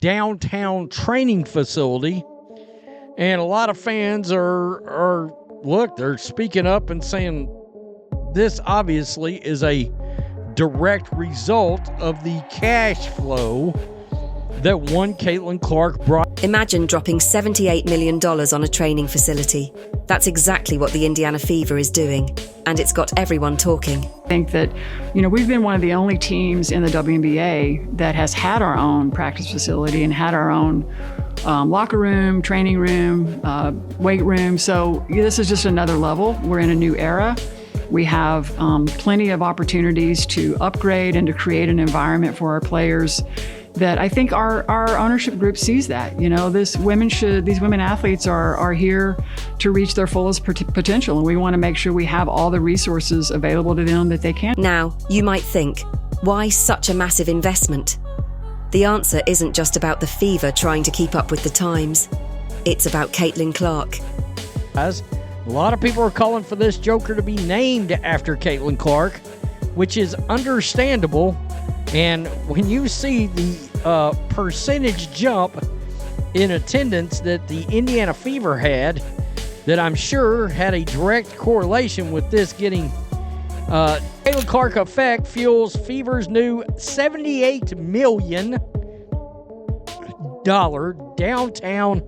downtown training facility. And a lot of fans they're speaking up and saying this obviously is a direct result of the cash flow that one Caitlin Clark brought. Imagine dropping $78 million on a training facility. That's exactly what the Indiana Fever is doing, and it's got everyone talking. I think that, we've been one of the only teams in the WNBA that has had our own practice facility and had our own locker room, training room, weight room. So this is just another level. We're in a new era. We have plenty of opportunities to upgrade and to create an environment for our players that I think our ownership group sees that. These women athletes are here to reach their fullest potential, and we want to make sure we have all the resources available to them that they can. Now, you might think, why such a massive investment? The answer isn't just about the Fever trying to keep up with the times. It's about Caitlin Clark. As a lot of people are calling for this joker to be named after Caitlin Clark, which is understandable. And when you see the percentage jump in attendance that the Indiana Fever had, that I'm sure had a direct correlation with this getting Caitlin Clark effect fuels Fever's new $78 million downtown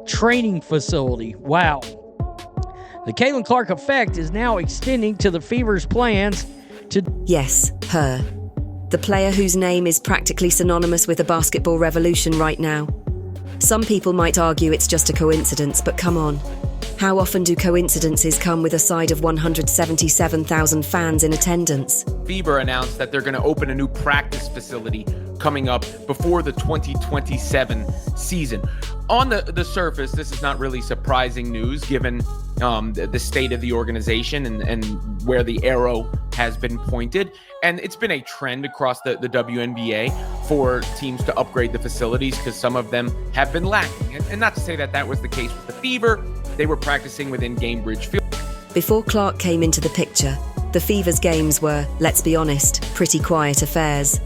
training facility. Wow. The Caitlin Clark effect is now extending to the Fever's plans to... Yes, her. The player whose name is practically synonymous with a basketball revolution right now. Some people might argue it's just a coincidence, but come on. How often do coincidences come with a side of 177,000 fans in attendance? Fever announced that they're going to open a new practice facility coming up before the 2027 season. On the surface, this is not really surprising news given the state of the organization and where the arrow has been pointed. And it's been a trend across the WNBA for teams to upgrade the facilities because some of them have been lacking. And not to say that was the case with the Fever. They were practicing within Gainbridge Field. Before Clark came into the picture, the Fever's games were, let's be honest, pretty quiet affairs.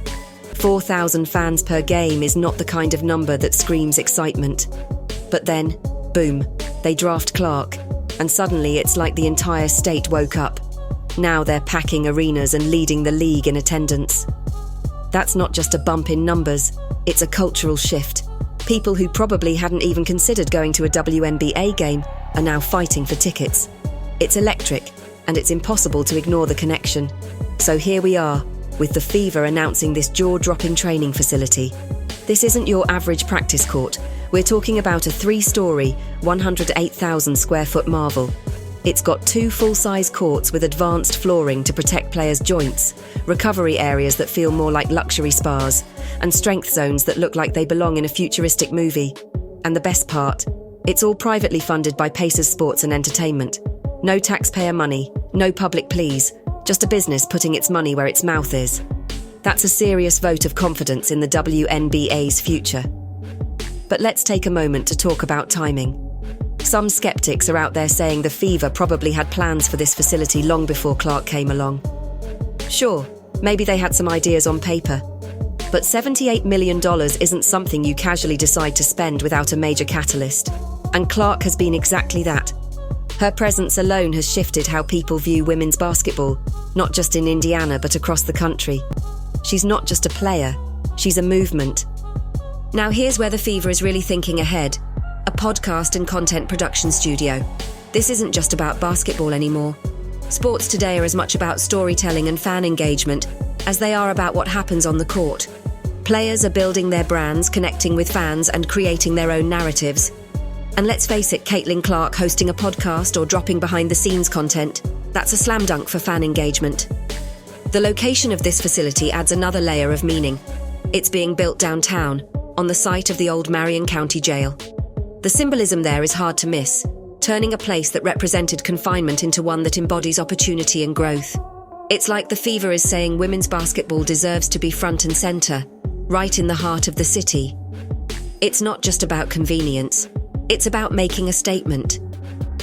4,000 fans per game is not the kind of number that screams excitement. But then, boom, they draft Clark, and suddenly it's like the entire state woke up. Now they're packing arenas and leading the league in attendance. That's not just a bump in numbers, it's a cultural shift. People who probably hadn't even considered going to a WNBA game are now fighting for tickets. It's electric, and it's impossible to ignore the connection. So here we are, with the Fever announcing this jaw-dropping training facility. This isn't your average practice court. We're talking about a 3-story, 108,000 square foot marvel. It's got 2 full-size courts with advanced flooring to protect players' joints, recovery areas that feel more like luxury spas, and strength zones that look like they belong in a futuristic movie. And the best part, it's all privately funded by Pacers Sports and Entertainment. No taxpayer money, no public pleas, just a business putting its money where its mouth is. That's a serious vote of confidence in the WNBA's future. But let's take a moment to talk about timing. Some skeptics are out there saying the Fever probably had plans for this facility long before Clark came along. Sure, maybe they had some ideas on paper. But $78 million isn't something you casually decide to spend without a major catalyst. And Clark has been exactly that. Her presence alone has shifted how people view women's basketball, not just in Indiana but across the country. She's not just a player, she's a movement. Now here's where the Fever is really thinking ahead. A podcast and content production studio. This isn't just about basketball anymore. Sports today are as much about storytelling and fan engagement as they are about what happens on the court. Players are building their brands, connecting with fans, and creating their own narratives. And let's face it, Caitlin Clark hosting a podcast or dropping behind-the-scenes content, that's a slam dunk for fan engagement. The location of this facility adds another layer of meaning. It's being built downtown, on the site of the old Marion County Jail. The symbolism there is hard to miss, turning a place that represented confinement into one that embodies opportunity and growth. It's like the Fever is saying women's basketball deserves to be front and center, right in the heart of the city. It's not just about convenience. It's about making a statement.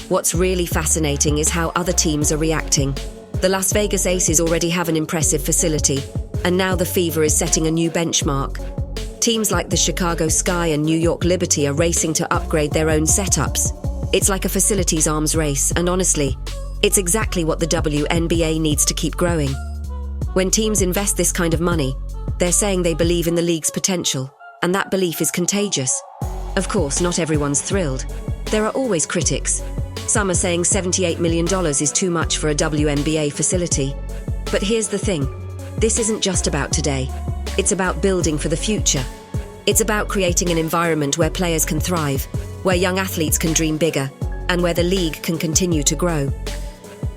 What's really fascinating is how other teams are reacting. The Las Vegas Aces already have an impressive facility, and now the Fever is setting a new benchmark. Teams like the Chicago Sky and New York Liberty are racing to upgrade their own setups. It's like a facilities arms race, and honestly, it's exactly what the WNBA needs to keep growing. When teams invest this kind of money, they're saying they believe in the league's potential, and that belief is contagious. Of course, not everyone's thrilled. There are always critics. Some are saying $78 million is too much for a WNBA facility. But here's the thing. This isn't just about today. It's about building for the future. It's about creating an environment where players can thrive, where young athletes can dream bigger, and where the league can continue to grow.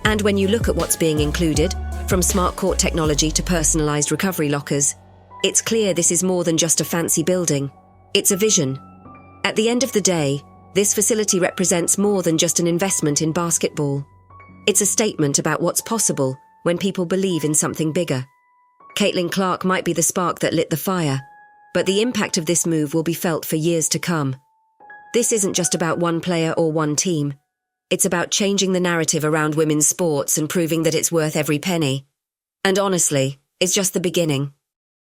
And when you look at what's being included, from smart court technology to personalized recovery lockers, it's clear this is more than just a fancy building. It's a vision. At the end of the day, this facility represents more than just an investment in basketball. It's a statement about what's possible when people believe in something bigger. Caitlin Clark might be the spark that lit the fire, but the impact of this move will be felt for years to come. This isn't just about one player or one team. It's about changing the narrative around women's sports and proving that it's worth every penny. And honestly, it's just the beginning.